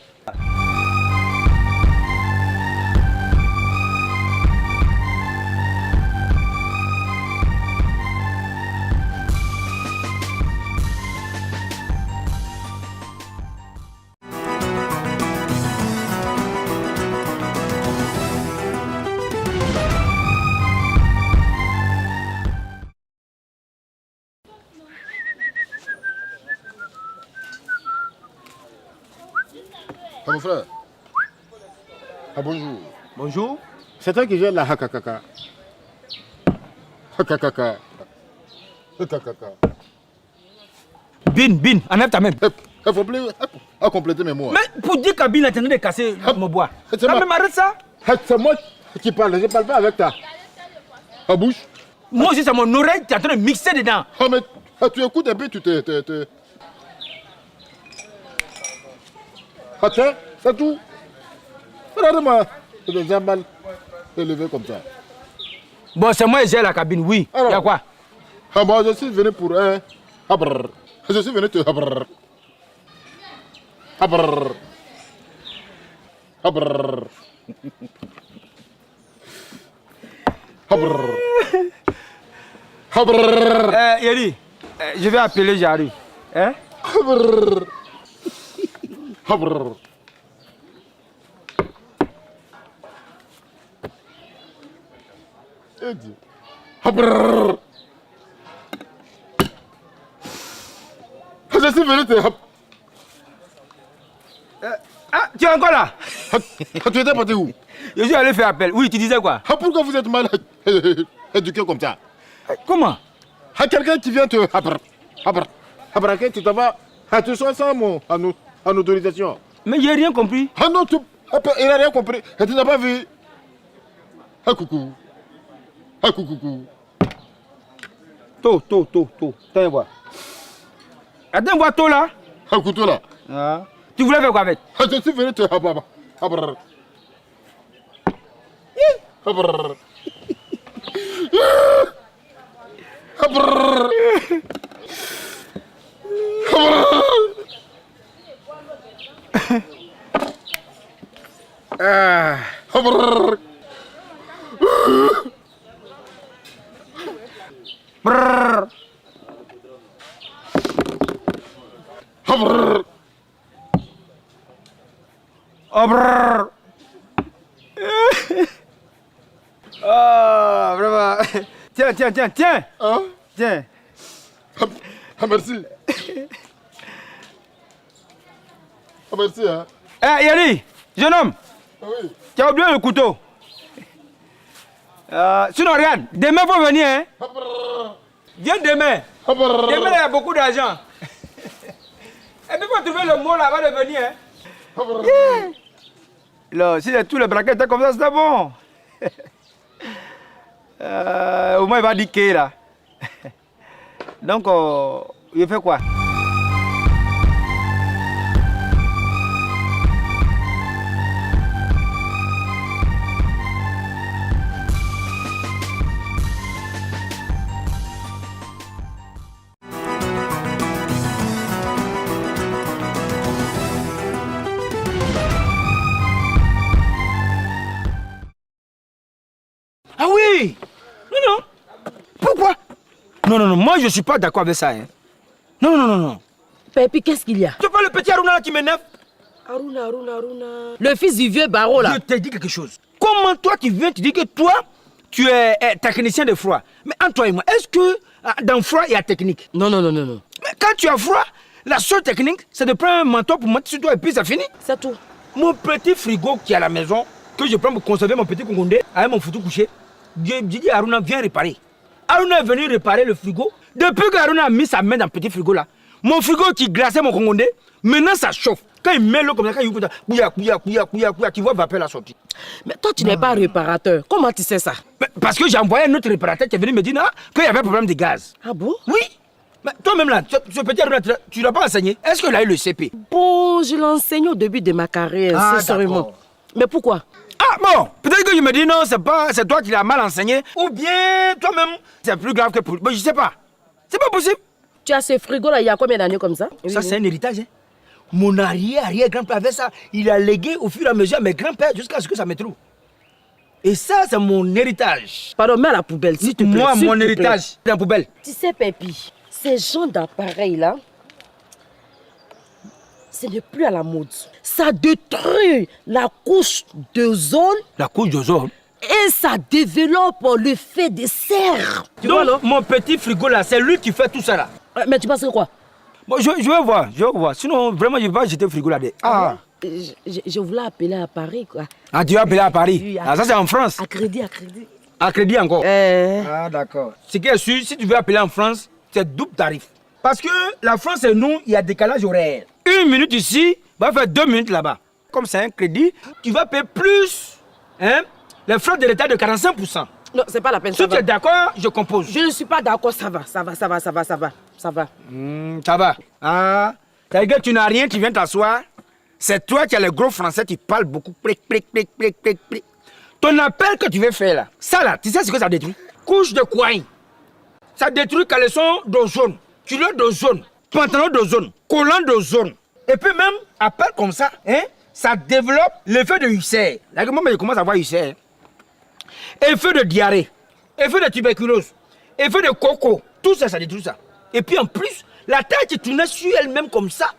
Ah, mon frère. Ah, bonjour. Bonjour. C'est toi qui gère la hakakaka. Hakakaka. Hakakaka. Bin, enlève ta main. Il faut plus compléter mes mots. Mais pour dire qu'Abin est en train de casser mon bois. C'est Non, mais m'arrête ça. C'est moi qui parle, je ne parle pas avec ta bouche. Moi aussi, c'est mon oreille, tu es en train de mixer dedans. Ah, mais tu écoutes et puis tu te... Attends, c'est tout. Regarde-moi, c'est des mal élevé comme ça. Bon, c'est moi qui gère la cabine, oui. Il y a quoi? Ah, moi, je suis venu pour un... Abrrr. Je suis venu te... Abrrr. Abrrr. Abrrr. Abrrr. Abrrr. Yeri, je vais appeler, j'arrive. Hein? Abrrr. Abrrr. Abrrr. Je suis venu te... Ah, tu es encore là? Tu étais parti où? Je suis allé faire appel. Oui, tu disais quoi? Ah, pourquoi vous êtes mal éduqué comme ça? Comment? Ah, quelqu'un qui vient te... Abrrr, tu t'en vas... Ah, tu sois sans mon... En autorisation. Mais j'ai rien compris. Ah non, il n'a rien compris. Et tu n'as pas vu? Ah, coucou. Ah, coucou. Tôt. Tiens, voir. Attends, voir tôt là. Ah, couteau là. Ah. Tu voulais faire quoi avec? Ah, je suis venu te... Abrrr. Abrrr. Abrrr. Abrrr. Abrrr. Brrr. Abrrr. Brrr. Ah, vraiment. Tiens. Hein? Tiens. Ah, merci. Ah, merci, hein. Eh, Yari, jeune homme, Ah, oui. tu as oublié le couteau. Sinon, regarde, demain, faut venir, hein. Abrrr. Viens demain. Abrrr. Demain, il y a beaucoup d'argent. Et puis, faut trouver le mot là, avant de venir, hein. Abrrr. Là, si tous les braquets étaient comme ça, c'était bon. Au moins, il va dire que là. Donc, il fait quoi? Ah oui! Non. Pourquoi? Non, moi je suis pas d'accord avec ça. Hein. Non. Pépi, qu'est-ce qu'il y a? Tu vois le petit Aruna là qui m'énerve? Aruna. Le fils du vieux barreau là. Je t'ai dit quelque chose. Comment toi tu viens, tu dis que toi, tu es technicien de froid. Mais entre toi et moi, est-ce que dans froid il y a technique? Non. Mais quand tu as froid, la seule technique, c'est de prendre un manteau pour mettre sur toi et puis ça finit. C'est tout. Mon petit frigo qui est à la maison, que je prends pour conserver mon petit congondé avec mon foutu couché, j'ai dit à Aruna, viens réparer. Aruna est venu réparer le frigo. Depuis que Aruna a mis sa main dans le petit frigo là, mon frigo qui glaçait mon congondé, maintenant ça chauffe. Quand il met l'eau comme ça, quand il tu vois vapeur la sortie. Mais toi, tu n'es pas réparateur. Comment tu sais ça? Parce que j'ai envoyé un autre réparateur qui est venu me dire qu'il y avait un problème de gaz. Ah bon? Oui. Mais toi-même là, ce petit Aruna, tu ne l'as pas enseigné. Est-ce qu'il a eu le CP? Bon, je l'enseigne au début de ma carrière, sincèrement. Mais pourquoi? Ah bon, peut-être que je me dis non, c'est toi qui l'as mal enseigné. Ou bien toi-même, c'est plus grave que pour... Bon, je sais pas. C'est pas possible. Tu as ce frigo-là il y a combien d'années comme ça? Ça, c'est un héritage. Hein? Mon arrière-grand-père avait ça. Il a légué au fur et à mesure à mes grands-pères jusqu'à ce que ça me trouve. Et ça, c'est mon héritage. Pardon, mets à la poubelle, s'il te plaît. Moi, mon héritage, c'est la poubelle. Tu sais, Pépi, ces gens d'appareils-là, ce n'est plus à la mode. Ça détruit la couche d'ozone. La couche d'ozone? Et ça développe l'effet de serre. Tu donc, vois, non? Mon petit frigo là, c'est lui qui fait tout ça là. Mais tu penses que quoi? Bon, je vais voir. Sinon, vraiment, je vais pas jeter le frigo là. Ah. Je voulais appeler à Paris, quoi. Ah, tu vas appeler à Paris? Oui, ah, ça c'est en France? À crédit. À crédit encore? Ah, d'accord. Ce qui est sûr, si tu veux appeler en France, c'est double tarif. Parce que la France et nous, il y a décalage horaire. 1 minute ici va faire 2 minutes là-bas. Comme c'est un crédit, tu vas payer plus les frais de l'État de 45%. Non, c'est pas la peine. Si tu es d'accord, je compose. Je ne suis pas d'accord, ça va. Ça va. Ça va. Ah, c'est-à-dire que tu n'as rien, tu viens t'asseoir. C'est toi qui as le gros français, tu parles beaucoup. Ton appel que tu veux faire là, ça là, tu sais ce que ça détruit? Couche de coin. Ça détruit caleçon d'ozone, culotte d'ozone, pantalon d'ozone, collant d'ozone. Et puis même, appel comme ça, ça développe l'effet de ulcère. Là, moi, je commence à avoir ulcère. Effet de diarrhée, effet de tuberculose, effet de coco. Tout ça, ça détruit ça. Et puis en plus, la terre qui tournait sur elle-même comme ça,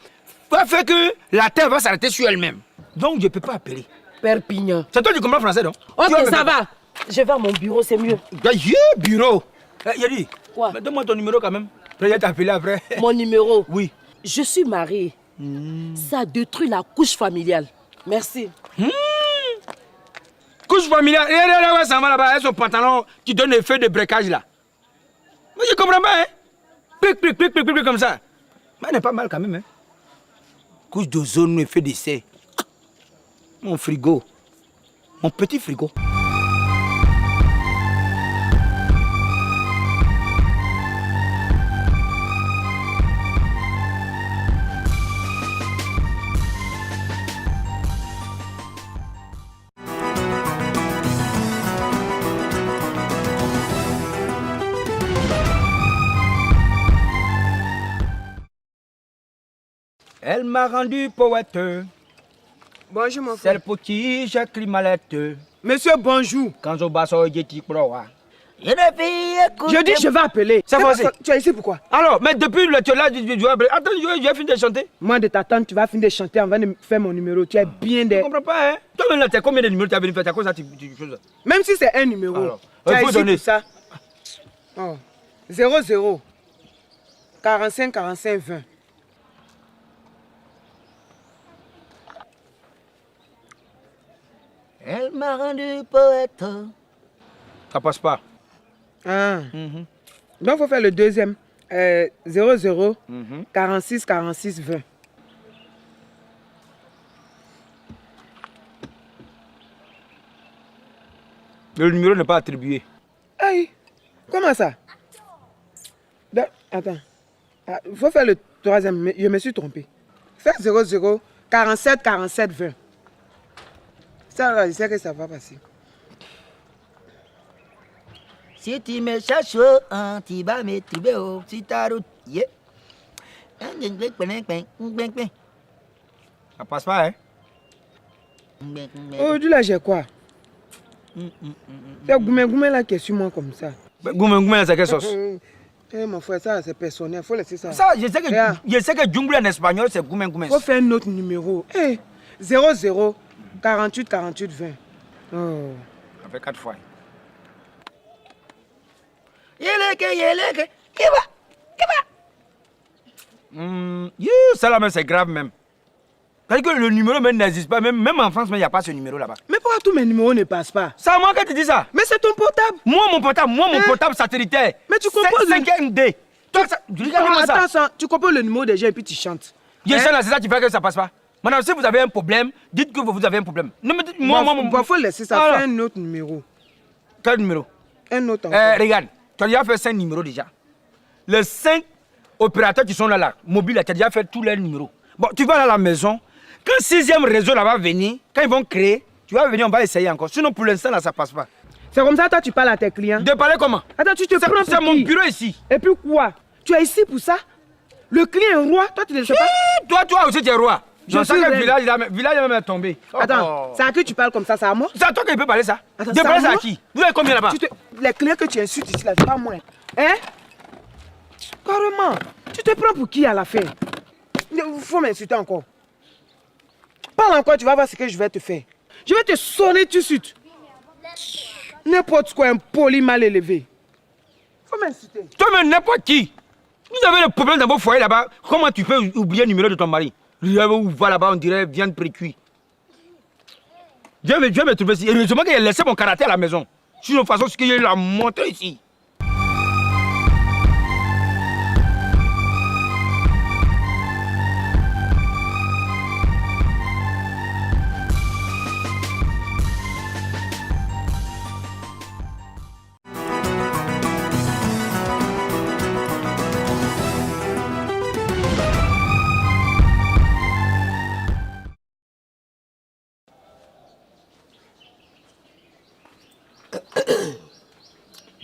va faire que la terre va s'arrêter sur elle-même. Donc je ne peux pas appeler. Perpignan. C'est toi qui comprends français, non? Ok, ça va. Je vais à mon bureau, c'est mieux. Bureau. Yadi. Quoi? Mais donne-moi ton numéro quand même. Je vais t'appeler après. Mon numéro? Oui. Je suis mariée. Ça détruit la couche familiale. Merci. Couche familiale. Regarde, ça va là-bas. Avec son pantalon qui donne l'effet de breakage là. Mais je comprends pas, hein? Pic, comme ça. Mais elle n'est pas mal quand même, hein? Couche d'ozone, effet d'essai. Mon frigo. Mon petit frigo. Elle m'a rendu poète. Bonjour mon C'est frère. le petit j'écris malette. Monsieur, bonjour. Quand je basse au yeti proa. Je dis je vais appeler. Ça va aussi. Tu es ici pourquoi? Alors, mais depuis le là, je dois appeler. Attends, je vais finir de chanter. Moi de t'attendre, tu vas finir de chanter avant de faire mon numéro. Tu es bien Je des... ne comprends pas, hein? Toi-même là, t'as combien de numéros tu as venu faire? T'as quoi ça, tu choses? Même si c'est un numéro, Alors, tu il as faut ici donner. pour ça. Oh. 00 45 45 20. Elle m'a rendu poète. Ça passe pas. Ah. Donc il faut faire le deuxième. 00 46 46 20. Le numéro n'est pas attribué. Aïe. Comment ça? Attends. Il faut faire le troisième. Mais je me suis trompé. Fais 00 47 47 20. Ça, là, je sais que ça va passer. Si tu me cherches, tu vas me trouver au si ta route. Yeah. Ça passe pas, hein? Aujourd'hui, là, j'ai quoi? C'est Goumé là qui est sur moi comme ça. Goumé, c'est quelle sauce? Mon frère, ça, c'est personnel. Il faut laisser ça. Ça, je sais que djungla en espagnol, c'est Goumé. Il faut faire un autre numéro. 00 48 48 20. Oh. Ça fait 4 fois. Ça là même c'est grave même. C'est-à-dire que le numéro même n'existe pas. Même en France, il n'y a pas ce numéro là-bas. Mais pourquoi tous mes numéros ne passent pas? C'est à moi que tu dis ça. Mais c'est ton portable. Moi, mon portable satellitaire. Mais tu composes 5ND. Toi, regarde-moi ça. Attends, tu composes le numéro des gens et puis tu chantes. Je sais là, c'est ça qui fait que ça passe pas. Maintenant, si vous avez un problème, dites que vous avez un problème. Non, mais Il faut laisser ça, Alors, fais un autre numéro. Quel numéro? Un autre encore. Regarde, tu as déjà fait 5 numéros déjà. Les 5 opérateurs qui sont là, mobiles, tu as déjà fait tous les numéros. Bon, tu vas à la maison. Quand le 6e réseau là va venir, quand ils vont créer, tu vas venir, on va essayer encore. Sinon, pour l'instant, là, ça passe pas. C'est comme ça, toi, tu parles à tes clients. De parler comment? Attends, tu te prends pour C'est mon qui? bureau ici. Et puis quoi? Tu es ici pour ça? Le client est roi, toi, tu ne le sais pas? Toi aussi, tu es roi. Je Dans suis chaque reine. village même est tombé. Attends, c'est à qui tu parles comme ça? C'est à moi? C'est à toi qu'il peut parler ça. Attends, De c'est à parler ça à moi? qui? Vous avez combien là-bas? Les clients que tu insultes ici, là, c'est pas moi. Hein? Carrément. Tu te prends pour qui à la fin? Il faut m'insulter encore. Parle encore, tu vas voir ce que je vais te faire. Je vais te sonner tout de suite. N'importe quoi, un poli mal élevé. Faut m'insulter. Toi-même, n'importe qui. Vous avez des problèmes dans vos foyers là-bas. Comment tu peux oublier le numéro de ton mari? Où va là-bas, on dirait viande précuite. Dieu me trouver ici. Heureusement qu'il a laissé mon caractère à la maison. Sinon, de toute façon, ce qu'il a montré ici.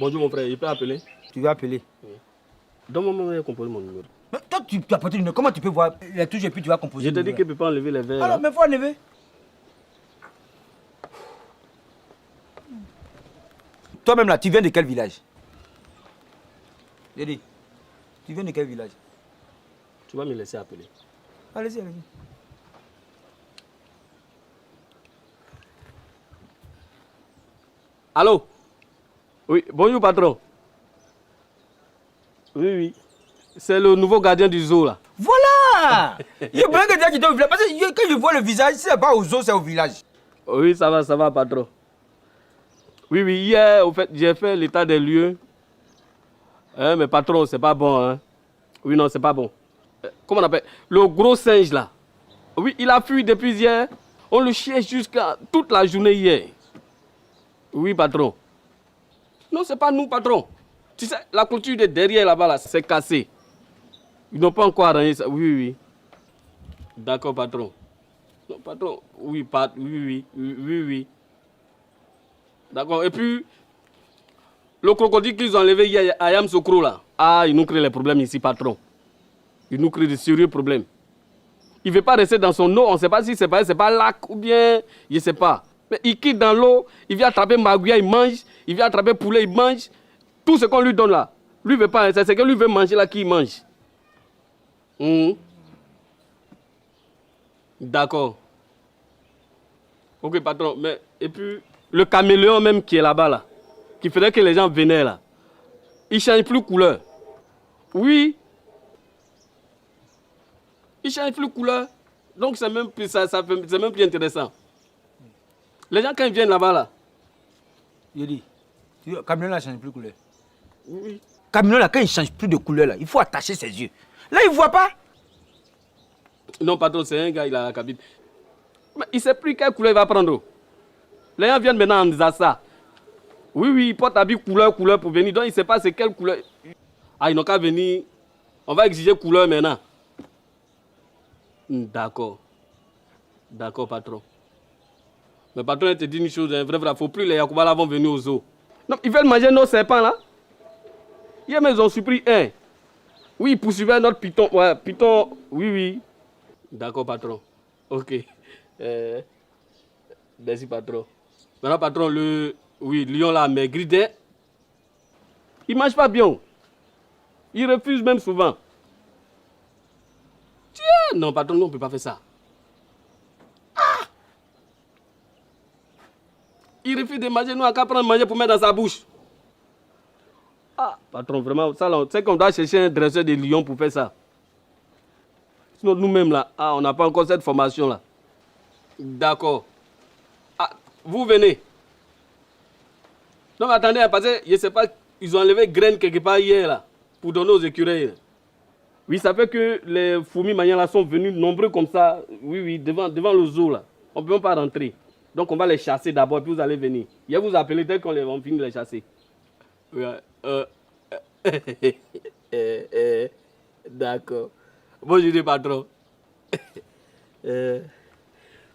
Bonjour mon frère, il peut appeler? Tu vas appeler. Donne-moi mon composer mon numéro. Mais toi, tu as porté le numéro. Comment tu peux voir les touches et puis tu vas composer? Je te dis qu'il ne peut pas enlever les verres. Alors, mais faut enlever. Toi-même là, tu viens de quel village? J'ai dit, tu viens de quel village? Tu vas me laisser appeler. Allez-y, allez-y. Allô? Oui, bonjour patron. Oui. C'est le nouveau gardien du zoo là. Voilà! Il y a plein de gens qui sont au village. Parce que quand je vois le visage, si ce n'est pas au zoo, c'est au village. Oui, ça va patron. Oui, hier, au fait, j'ai fait l'état des lieux. Mais patron, c'est pas bon. Hein. Oui, non, c'est pas bon. Comment on appelle? Le gros singe là. Oui, il a fui depuis hier. On le cherche jusqu'à toute la journée hier. Oui, patron. Non, c'est pas nous, patron. Tu sais, la clôture de derrière là-bas, là, c'est cassé. Ils n'ont pas encore arrangé ça. Oui. D'accord, patron. Non, patron, oui. D'accord. Et puis, le crocodile qu'ils ont enlevé hier à Yamsokro, là. Ah, il nous crée les problèmes ici, patron. Il nous crée de sérieux problèmes. Il ne veut pas rester dans son eau. On ne sait pas si c'est pas lac ou bien, je ne sais pas. Mais il quitte dans l'eau, il vient attraper magouilla, il mange. Il vient attraper poulet, il mange. Tout ce qu'on lui donne là. Lui ne veut pas, c'est ce que lui veut manger là qu'il mange. D'accord. Ok, patron. Mais, et puis, le caméléon même qui est là-bas, là, qui faisait que les gens venaient là, il ne change plus couleur. Oui. Il ne change plus couleur. Donc, c'est même plus intéressant. Les gens, quand ils viennent là-bas, là. Il dit, le caméléon là ne change plus de couleur. Oui. Caméléon là, quand il ne change plus de couleur, là, il faut attacher ses yeux. Là, il ne voit pas. Non, patron, c'est un gars, il a la cabine. Mais il ne sait plus quelle couleur il va prendre. Les gens viennent maintenant en disant ça. Oui, il porte habit couleur pour venir. Donc, il ne sait pas c'est quelle couleur. Ah, ils n'ont qu'à venir. On va exiger couleur maintenant. D'accord. D'accord, patron. Mais patron, il te dit une chose, vrai, il ne faut plus les Yakouba là vont venir au zoo. Non, ils veulent manger nos serpents là. Hier, mais ils ont surpris un. Oui, ils poursuivaient notre python. Ouais, python, oui. D'accord, patron. Ok. Merci, patron. Maintenant, patron, le lion là, maigri, il ne mange pas bien. Il refuse même souvent. Tiens, non, patron, non, on ne peut pas faire ça. Il refuse de manger, nous, on qu'à prendre manger pour mettre dans sa bouche. Ah, patron, vraiment, ça, c'est qu'on doit chercher un dresseur de lion pour faire ça. Sinon, nous-mêmes, là, on n'a pas encore cette formation-là. D'accord. Ah, vous venez. Non, attendez, parce que je ne sais pas, ils ont enlevé graines quelque part hier, là, pour donner aux écureuils. Oui, ça fait que les fourmis manières là sont venus nombreux comme ça, oui, devant le zoo, là. On ne peut même pas rentrer. Donc, on va les chasser d'abord, puis vous allez venir. Je vais vous appeler dès qu'on va finir de les chasser. D'accord. Bonjour, patron. C'est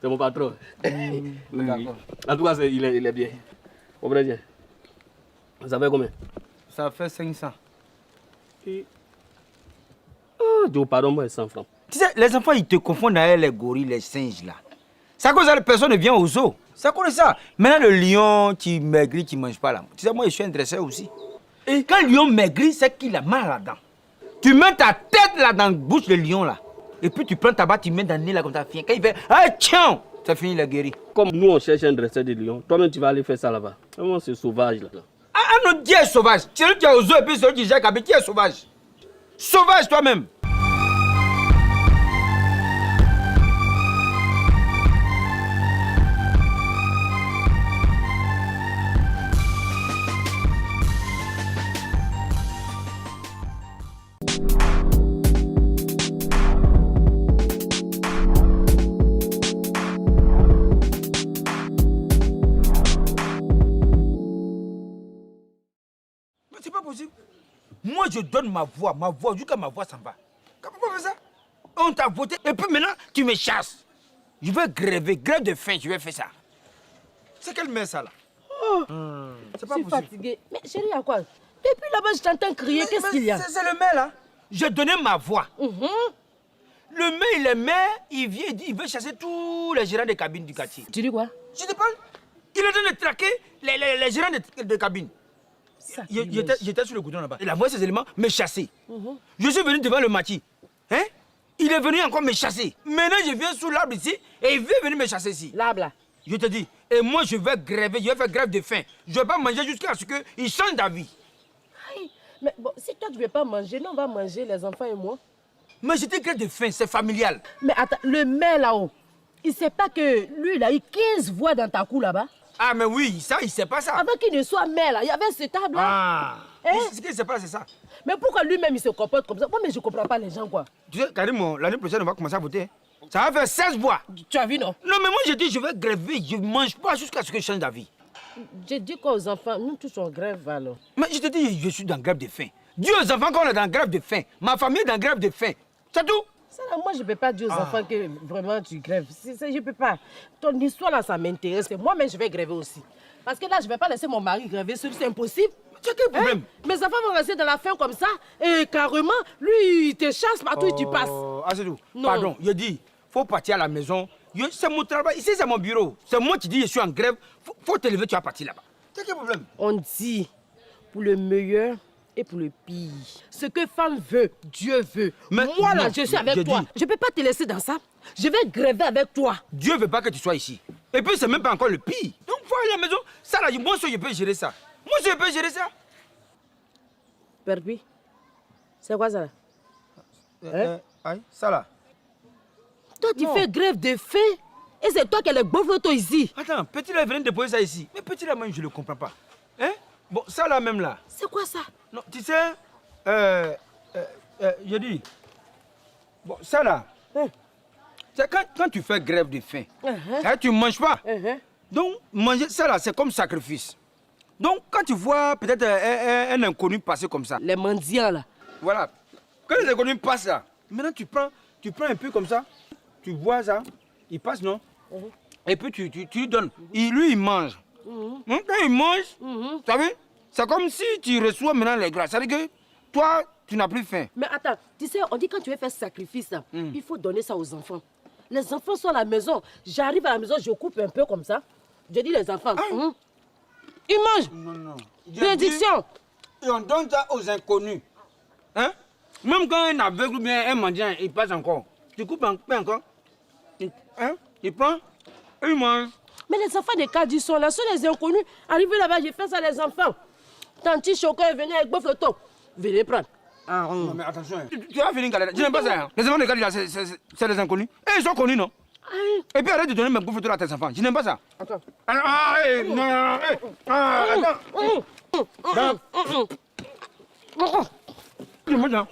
mon patron. Oui. En tout cas, il est bien. Au vrai bien. Ça fait combien? Ça fait 500. Dieu, pardon, moi, 100 francs. Tu sais, les enfants, ils te confondent avec les gorilles, les singes, là. C'est à cause de ça que personne ne vient au zoo. C'est à cause de ça. Maintenant, le lion qui maigrit, qui ne mange pas là. Tu sais, moi, je suis un dresseur aussi. Et quand le lion maigrit, c'est qu'il a mal là-dedans. Tu mets ta tête là dans la bouche du lion, là. Et puis, tu prends ta batte, tu mets dans le nez là comme ça. Quand il fait, ah, tiens, ça finit, il a guéri. Comme nous, on cherche un dresseur de lion, toi-même, tu vas aller faire ça là-bas. Vraiment, c'est sauvage, là. Ah non, qui est sauvage? Celui qui est au zoo et puis celui qui gère qui est sauvage? Sauvage toi-même. C'est pas possible. Moi, je donne ma voix, jusqu'à ma voix s'en va. Comment on fait ça? On t'a voté et puis maintenant, tu me chasses. Je vais grève de faim, je vais faire ça. C'est quelle main ça là? C'est pas possible. Fatigué. Mais chérie, il y a quoi? Depuis là-bas, je t'entends crier. Qu'est-ce qu'il y a? C'est le maire là. J'ai donné ma voix. Le maire, il est maire, il vient, il veut chasser tous les gérants de cabines du quartier. Tu dis quoi? Je te parle. Il est en train de traquer les gérants de cabines. J'étais sur le goudron là-bas. Il a envoyé ses éléments me chasser. Je suis venu devant le maquis. Hein? Il est venu encore me chasser. Maintenant, je viens sous l'arbre ici et il veut venir me chasser ici. L'arbre là. Je te dis, et moi je vais gréver, je vais faire grève de faim. Je ne vais pas manger jusqu'à ce qu'il change d'avis. Mais bon, si toi tu ne veux pas manger, nous on va manger, les enfants et moi. Mais j'étais grève de faim, c'est familial. Mais attends, le maire là-haut, il ne sait pas que lui, il a eu 15 voix dans ta cour là-bas? Ah, mais oui, ça, il ne sait pas ça. Avant qu'il ne soit maire là, il y avait ce table là. Ah, hein? Ce qu'il ne sait pas, c'est ça. Mais pourquoi lui-même il se comporte comme ça? Moi, mais je ne comprends pas les gens quoi. Tu sais, Karim, l'année prochaine, on va commencer à voter. Ça va faire 16 voix. Tu as vu, non? Non, mais moi, j'ai dit, je vais gréver, je ne mange pas jusqu'à ce que je change d'avis. J'ai dit quoi aux enfants? Nous tous on grève alors. Mais je te dis, je suis dans grève de faim. Dis aux enfants qu'on est dans grève de faim. Ma famille est dans grève de faim. C'est tout. Ça, là, moi, je ne peux pas dire aux enfants que vraiment tu grèves. Je ne peux pas. Ton histoire là, ça m'intéresse. Moi-même, je vais gréver aussi. Parce que là, je ne vais pas laisser mon mari gréver. C'est impossible. C'est quel problème? Mes enfants vont rester dans la faim comme ça. Et carrément, lui, il te chasse partout et tu passes. Ah, c'est tout. Non. Pardon, je dis, il faut partir à la maison. C'est mon travail. Ici, c'est mon bureau. C'est moi qui dis, je suis en grève. Faut te lever, tu vas partir là-bas. C'est quel problème? On dit pour le meilleur et pour le pire. Ce que femme veut, Dieu veut. Mais moi, là, non, je suis avec je toi. dis- Je ne peux pas te laisser dans ça. Je vais gréver avec toi. Dieu ne veut pas que tu sois ici. Et puis, c'est même pas encore le pire. Donc, faut aller à la maison. Ça, là, moi, je peux gérer ça. Moi, je peux gérer ça. Perpi, c'est quoi ça là? Aïe, ça là. Toi, tu fais grève de faim et c'est toi qui as le beau photo ici. Attends, petit là, il venait de déposer ça ici. Mais petit là, moi, je ne le comprends pas. Hein? Bon, ça là, même là. C'est quoi ça? Non, tu sais, je dis, bon, ça là, c'est quand tu fais grève de faim, hein, tu ne manges pas. Donc, manger ça là, c'est comme sacrifice. Donc, quand tu vois peut-être un inconnu passer comme ça, Les mendiants là. voilà, quand les inconnus passent là, maintenant tu prends un peu comme ça, tu vois ça, il passe, non? Et puis tu lui donnes. Lui, il mange. Quand il mange, tu as vu? C'est comme si tu reçois maintenant les grâces. C'est-à-dire que toi, tu n'as plus faim. Mais attends, tu sais, on dit quand tu veux faire sacrifice, là, il faut donner ça aux enfants. Les enfants sont à la maison. J'arrive à la maison, je coupe un peu comme ça. Je dis les enfants, ils mangent. Non. Bénédiction. Et on donne ça aux inconnus. Hein? Même quand un aveugle ou bien un mendiant, il passe encore. Tu coupes un peu encore. Il prend et il mange. Mais les enfants des cadres, ils sont là, sont les inconnus. Arrivez là-bas, j'ai fait ça les enfants. Tanti Choco est venu avec beau photo. Venez prendre. Non, mais attention. Tu vas finir galère. Je n'aime pas ça. Hein. Les enfants de Galère, c'est des inconnus. Et ils sont connus, non? Et puis arrête de donner mes bouffes à tes enfants. Je n'aime pas ça. Attends. Attends.